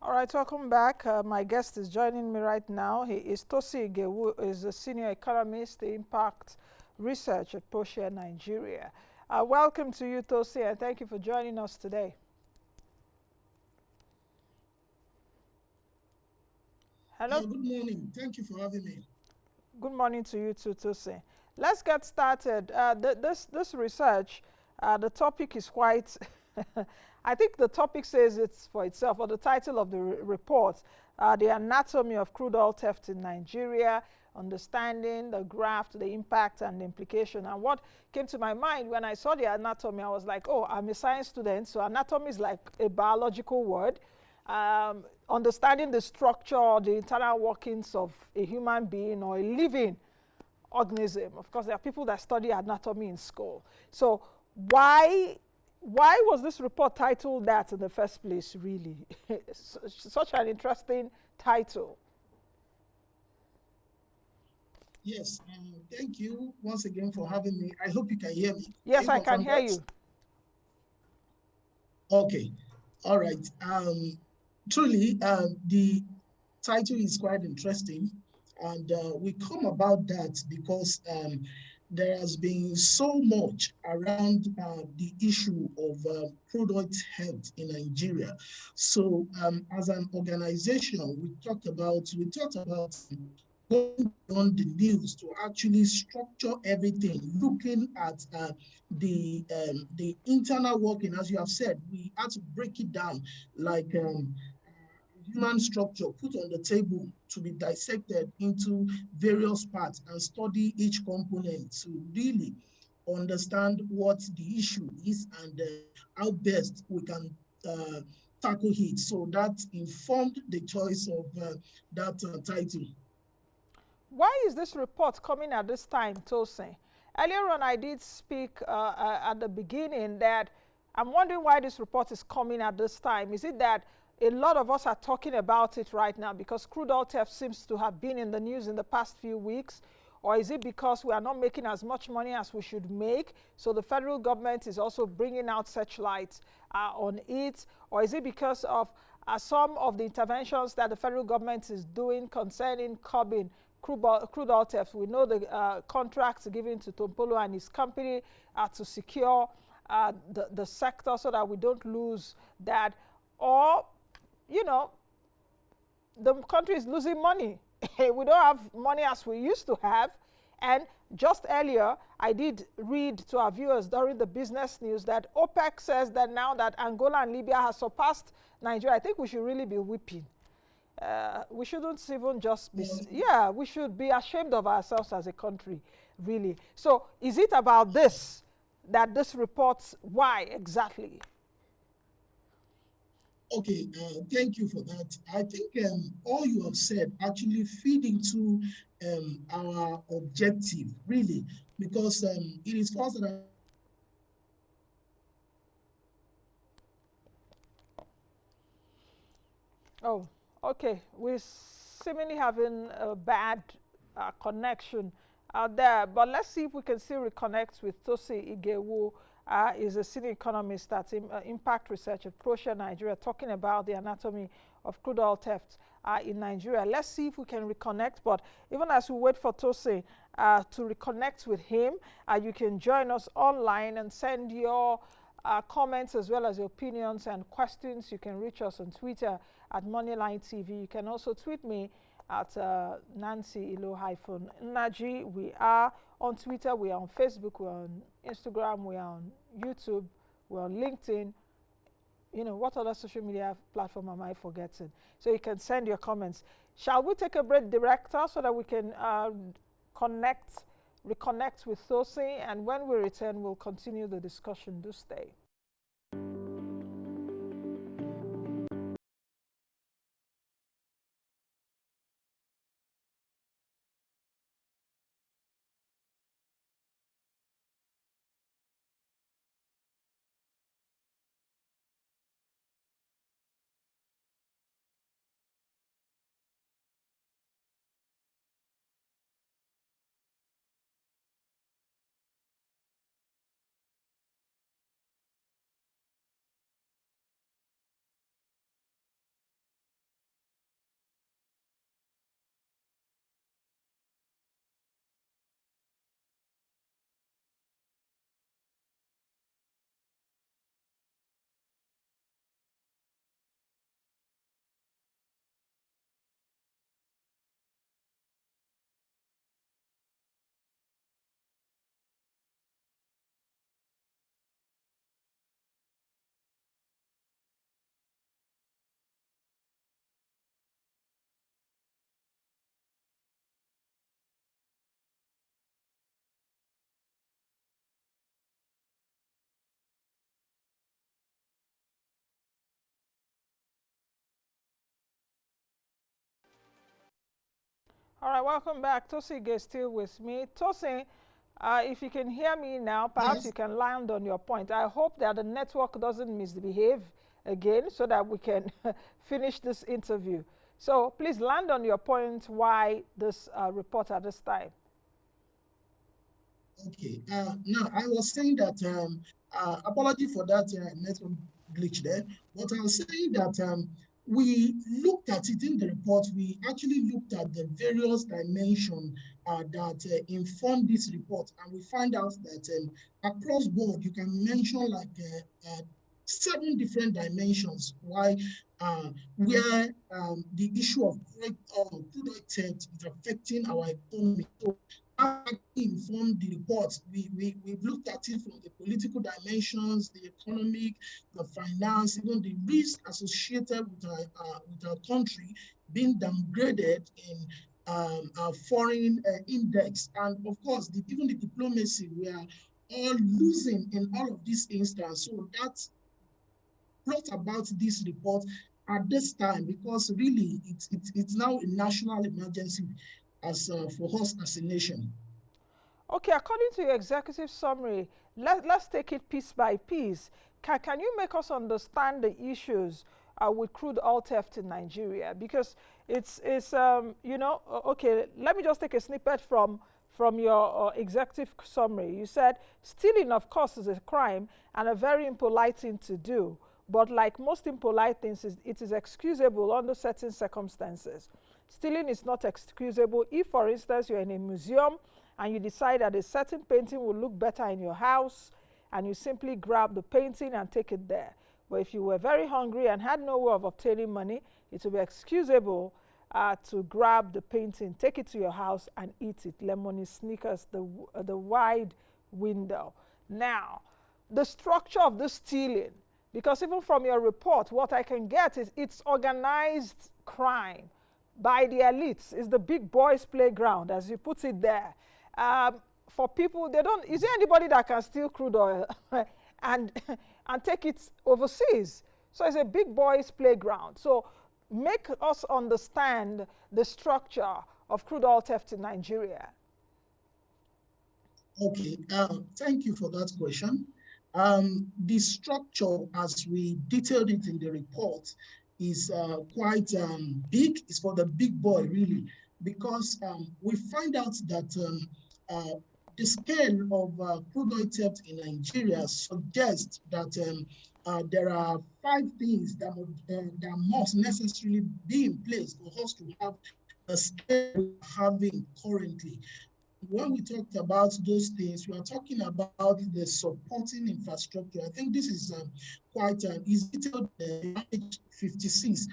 All right, welcome back. My guest is joining me right now. He is Tosin Ige, who is a senior economist, impact research at Proshare Nigeria. Welcome to you, Tosin, and thank you for joining us today. Hello. Good morning. Thank you for having me. Good morning to you too, Tosin. Let's get started. This research, the topic is quite. I think the topic says it's for itself, or the title of the report, the anatomy of crude oil theft in Nigeria, understanding the graft, the impact, and the implication. And what came to my mind when I saw the anatomy, I was like, oh, I'm a science student, so anatomy is like a biological word. Understanding the structure, the internal workings of a human being or a living organism. Of course, there are people that study anatomy in school. So why was this report titled that in the first place, really? Such an interesting title. Yes, thank you once again for having me. I hope you can hear me. Can Yes, you I can confirm hear that? you. Okay, all right. Truly, the title is quite interesting, and we come about that because there has been so much around the issue of crude oil health in Nigeria. So, as an organization, we thought about going beyond the news to actually structure everything, looking at the internal working. As you have said, we had to break it down like human structure put on the table to be dissected into various parts and study each component to really understand what the issue is and how best we can uh, tackle it. So that informed the choice of that title. Why is this report coming at this time, Tosin? Earlier on, I did speak at the beginning that I'm wondering why this report is coming at this time. Is it that a lot of us are talking about it right now because crude oil theft seems to have been in the news in the past few weeks? Or is it because we are not making as much money as we should make? So the federal government is also bringing out searchlights on it? Or is it because of some of the interventions that the federal government is doing concerning curbing crude oil theft? We know the contracts given to Tompolo and his company to secure the sector so that we don't lose that. Or, you know, the country is losing money. We don't have money as we used to have. And just earlier, I did read to our viewers during the business news that OPEC says that now that Angola and Libya has surpassed Nigeria, I think we should really be weeping. We shouldn't even just be, yeah, we should be ashamed of ourselves as a country, really. So is it about this, that this reports, why exactly? Okay, thank you for that. I think all you have said actually feed into our objective, really, because it is for us that Oh, okay. We're seemingly having a bad connection out there, but let's see if we can still reconnect with Tosin Ige, who is a senior economist at Impact Research at Proshare Nigeria, talking about the anatomy of crude oil theft in Nigeria. Let's see if we can reconnect, but even as we wait for Tosin to reconnect with him, you can join us online and send your comments as well as your opinions and questions. You can reach us on Twitter at Moneyline TV. You can also tweet me at Nancy Ilo-Naji. We are on Twitter, we are on Facebook, we're on Instagram, we are on YouTube, we're on LinkedIn. You know, what other social media platform am I forgetting? So you can send your comments. Shall we take a break, Director, so that we can reconnect with Tosin, and when we return, we'll continue the discussion. Do stay. All right, welcome back. Tosin Ige is still with me. Tosin, if you can hear me now, perhaps you Yes. can land on your point. I hope that the network doesn't misbehave again so that we can finish this interview. So please land on your point why this report at this time. Okay. Now I was saying that apology for that network glitch there, but I was saying that we looked at it in the report. We actually looked at the various dimensions that inform this report, and we find out that across board you can mention like 7 different dimensions why where the issue of crude oil theft is affecting our economy. So that informed the report. We've looked at it from the political dimensions, the economic, the finance, even the risk associated with our country being downgraded in our foreign index. And of course, even the diplomacy, we are all losing in all of these instances. So that's brought about this report at this time because really it's now a national emergency as for us as a nation. Okay, according to your executive summary, let's take it piece by piece. Can you make us understand the issues with crude oil theft in Nigeria? Because okay, let me just take a snippet from your executive summary. You said stealing, of course, is a crime and a very impolite thing to do. But like most impolite things, it is excusable under certain circumstances. Stealing is not excusable if, for instance, you're in a museum and you decide that a certain painting will look better in your house and you simply grab the painting and take it there. But if you were very hungry and had no way of obtaining money, it would be excusable to grab the painting, take it to your house and eat it. Lemony Snickers, the wide window. Now, the structure of the stealing, because even from your report, what I can get is it's organized crime by the elites. It's the big boys' playground, as you put it there. For people, they don't. Is there anybody that can steal crude oil and and take it overseas? So it's a big boys' playground. So make us understand the structure of crude oil theft in Nigeria. Okay, thank you for that question. The structure, as we detailed it in the report, is quite big. It's for the big boy, really, because we find out that the scale of crude oil theft in Nigeria suggests that there are 5 things that must necessarily be in place for us to have the scale we're having currently. When we talked about those things, we are talking about the supporting infrastructure. I think this is quite easy to page 56.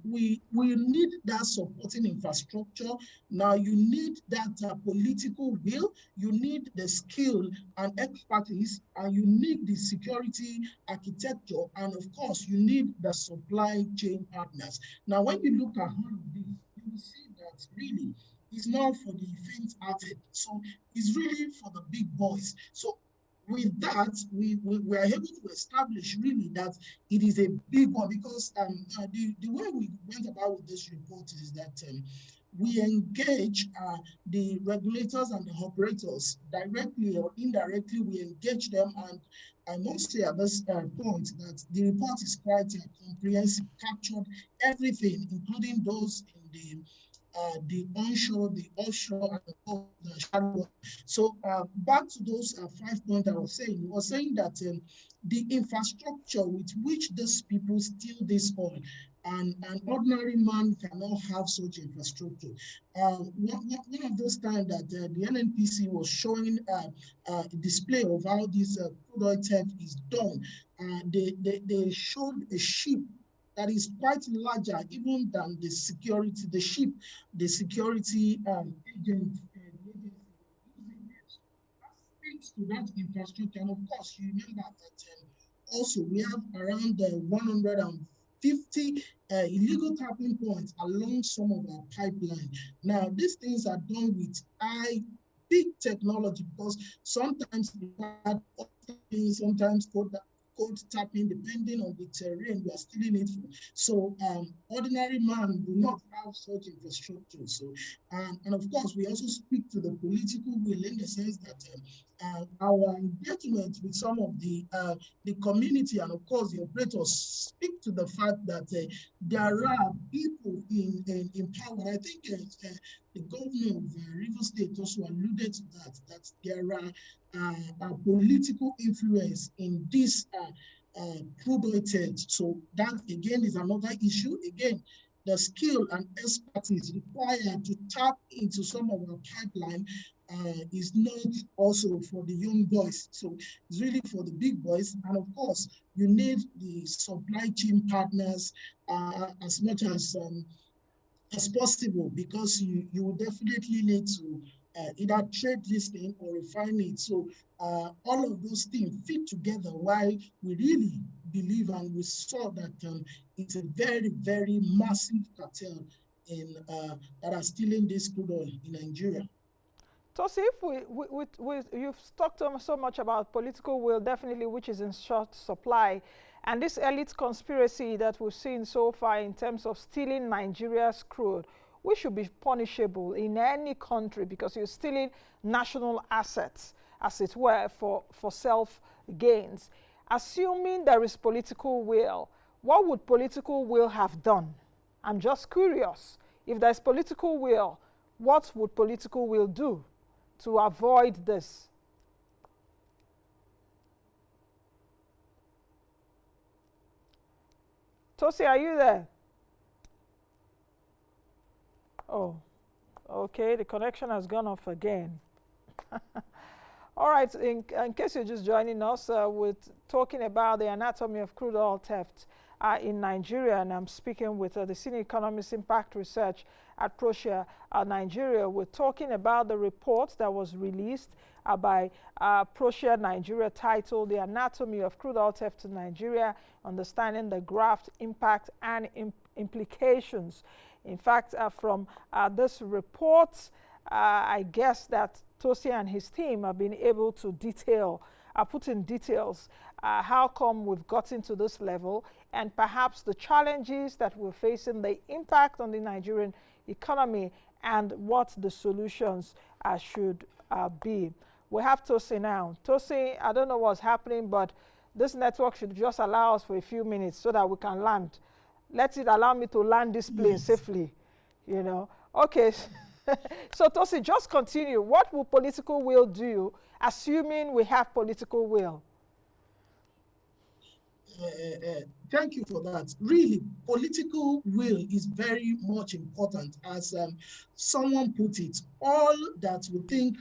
We need that supporting infrastructure. Now you need that political will, you need the skill and expertise, and you need the security architecture, and of course, you need the supply chain partners. Now, when you look at all of this, you will see that really it's not for the faint-hearted. So it's really for the big boys. So with that, we are able to establish really that it is a big one because the way we went about with this report is that we engage the regulators and the operators directly or indirectly. We engage them, and I must say at this point that the report is quite comprehensive, captured everything, including those in the onshore, the offshore, and of course the shallow. So back to those 5 points I was saying that the infrastructure with which these people steal this oil, and an ordinary man cannot have such infrastructure. One of those times that the NNPC was showing a display of how this crude oil theft is done, they showed a ship that is quite larger even than the ship, the security agent, that speaks to that infrastructure. And of course, you remember that also we have around 150 illegal tapping points along some of our pipeline. Now, these things are done with big technology because sometimes sometimes code cold tapping, depending on the terrain you are stealing it from. So ordinary man do not have such infrastructure. So and of course, we also speak to the political will in the sense that our engagement with some of the community and of course the operators speak to the fact that there are people in power. I think the governor of Rivers State also alluded to that there are political influence in this crude oil theft. So that again is another issue. Again, the skill and expertise required to tap into some of our pipeline is not also for the young boys. So it's really for the big boys. And of course, you need the supply chain partners as much as possible, because you will definitely need to either trade this thing or refine it. So all of those things fit together, while we really believe and we saw that it's a very, very massive cartel in that are stealing this crude oil in Nigeria. Tosi, if you've talked so much about political will, definitely, which is in short supply, and this elite conspiracy that we've seen so far in terms of stealing Nigeria's crude, which should be punishable in any country because you're stealing national assets, as it were, for self gains. Assuming there is political will, what would political will have done? I'm just curious. If there's political will, what would political will do to avoid this? Tosi, are you there? Oh, okay, the connection has gone off again. All right, in case you're just joining us, we're talking about the anatomy of crude oil theft in Nigeria, and I'm speaking with the Senior Economist Impact Research at Proshare Nigeria. We're talking about the report that was released by Proshare Nigeria titled The Anatomy of Crude Oil Theft in Nigeria, Understanding the Graft, Impact and Implications. In fact, from this report, I guess that Tosin and his team have been able to put in details how come we've gotten to this level, and perhaps the challenges that we're facing, the impact on the Nigerian economy, and what the solutions should be. We have Tosin now. Tosin, I don't know what's happening, but this network should just allow us for a few minutes so that we can land. Let it allow me to land this plane safely, you know. Okay. So Tosin, just continue. What will political will do, assuming we have political will? Thank you for that. Really, political will is very much important. As someone put it, all that we think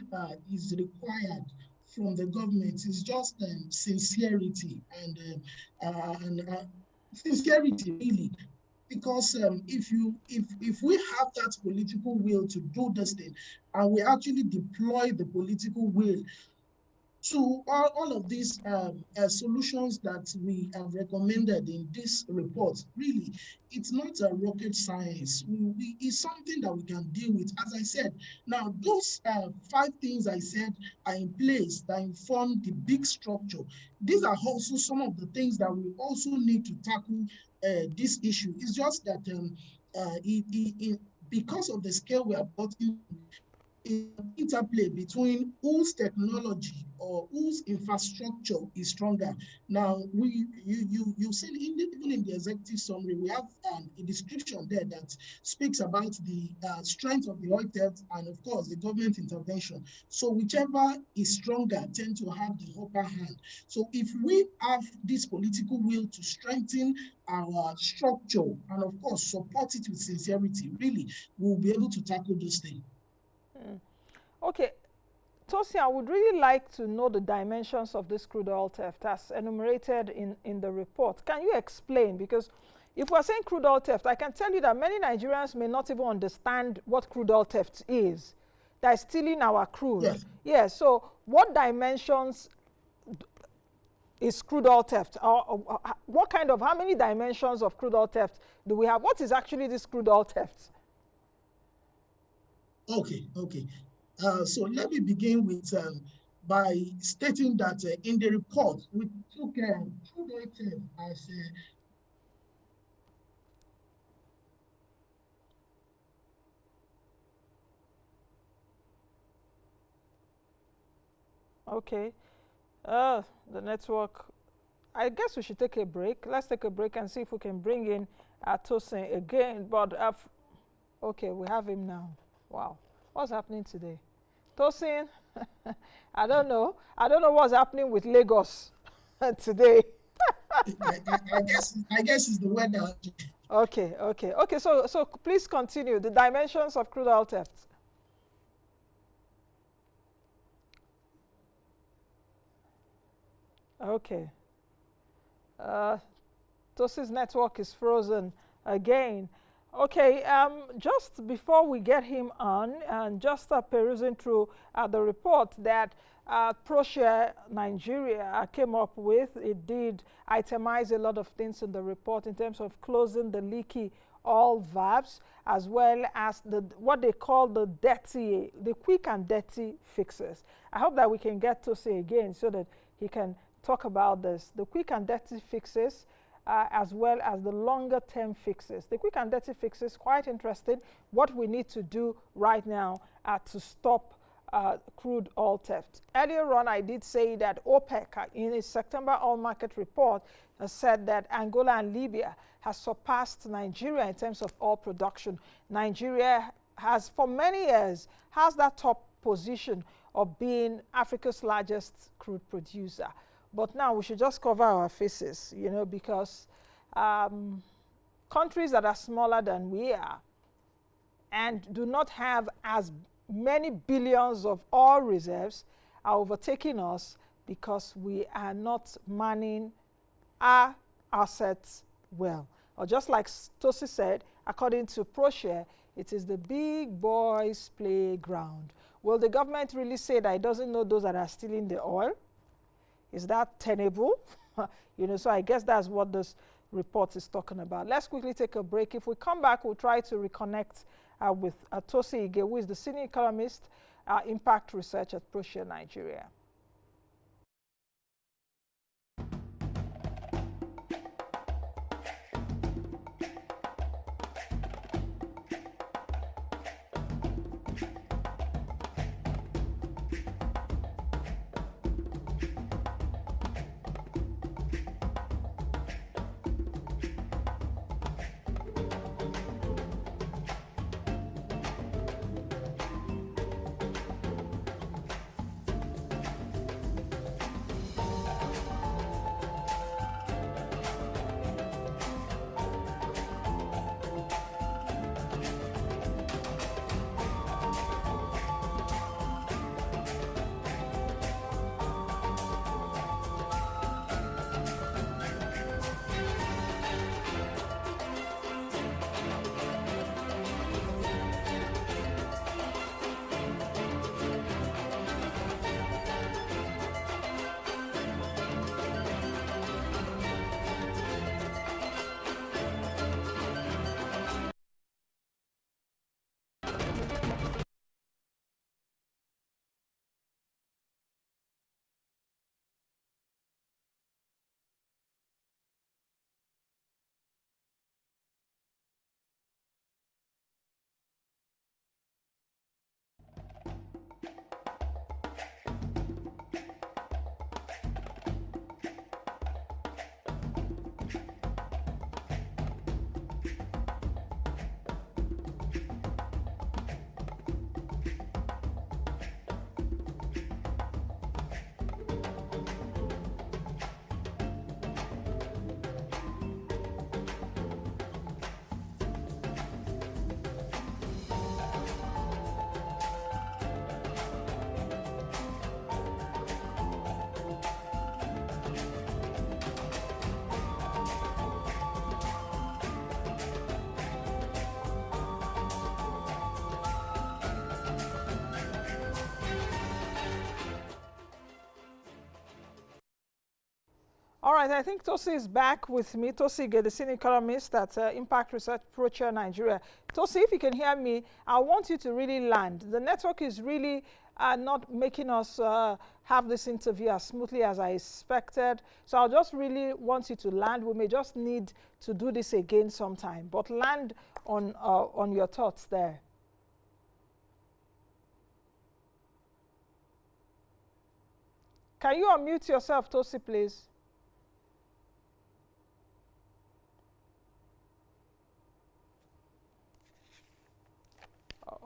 is required from the government is just sincerity and sincerity, really. Because if we have that political will to do this thing, and we actually deploy the political will to all of these solutions that we have recommended in this report, really, it's not a rocket science. It's something that we can deal with. As I said, now those 5 things I said are in place that inform the big structure. These are also some of the things that we also need to tackle this issue. It's just that because of the scale we are putting, interplay between whose technology or whose infrastructure is stronger. Now, you've seen even in the executive summary, we have a description there that speaks about the strength of the oil theft and, of course, the government intervention. So whichever is stronger tend to have the upper hand. So if we have this political will to strengthen our structure and, of course, support it with sincerity, really, we'll be able to tackle this thing. Okay, Tosin, I would really like to know the dimensions of this crude oil theft as enumerated in the report. Can you explain? Because if we're saying crude oil theft, I can tell you that many Nigerians may not even understand what crude oil theft is. That is stealing our crude. Yes. Yeah, so what dimensions is crude oil theft? Or how many dimensions of crude oil theft do we have? What is actually this crude oil theft? Okay. So let me begin with by stating that in the report, we took crude oil theft as Okay. The network. I guess we should take a break. Let's take a break and see if we can bring in Tosin again. But okay, we have him now. Wow, what's happening today? Tosin, I don't know. I don't know what's happening with Lagos today. I guess it's the weather. Okay. So please continue. The dimensions of crude oil theft. Okay. Tosin's network is frozen again. Okay, just before we get him on, and just perusing through the report that Proshare Nigeria came up with, it did itemize a lot of things in the report in terms of closing the leaky oil valves, as well as what they call the quick and dirty fixes. I hope that we can get Tosin again so that he can talk about this. The quick and dirty fixes, as well as the longer term fixes. The quick and dirty fixes, quite interesting, what we need to do right now to stop crude oil theft. Earlier on, I did say that OPEC, in its September oil market report, said that Angola and Libya has surpassed Nigeria in terms of oil production. Nigeria has, for many years, has that top position of being Africa's largest crude producer. But now we should just cover our faces, you know, because countries that are smaller than we are and do not have as many billions of oil reserves are overtaking us because we are not manning our assets well. Or just like Tosin said, according to Proshare, it is the big boys' playground. Will the government really say that it doesn't know those that are stealing the oil? Is that tenable? You know, so I guess that's what this report is talking about. Let's quickly take a break. If we come back, we'll try to reconnect with Tosin Ige, who is the senior economist, impact research at Proshare Nigeria. All right, I think Tosin is back with me. Tosin Ige, the senior economist at Impact Research Proshare Nigeria. Tosin, if you can hear me, I want you to really land. The network is really not making us have this interview as smoothly as I expected. So I just really want you to land. We may just need to do this again sometime, but land on your thoughts there. Can you unmute yourself, Tosi, please?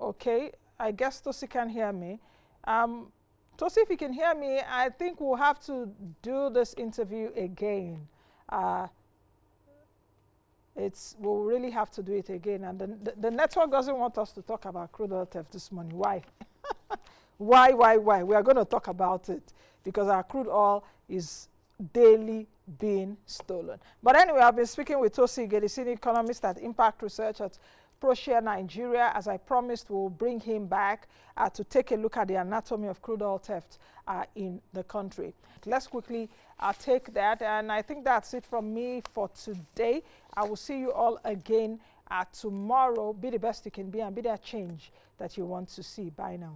Okay, I guess Tosi can hear me. Tosi, if you can hear me, I think we'll have to do this interview again. We'll really have to do it again. And the network doesn't want us to talk about crude oil theft this morning. Why? Why? We are going to talk about it because our crude oil is daily being stolen. But anyway, I've been speaking with Tosin Ige, the senior economist at Impact Research at Proshare Nigeria. As I promised, we'll bring him back to take a look at the anatomy of crude oil theft in the country. Let's quickly take that, and I think that's it from me for today. I will see you all again tomorrow. Be the best you can be and be that change that you want to see. Bye now.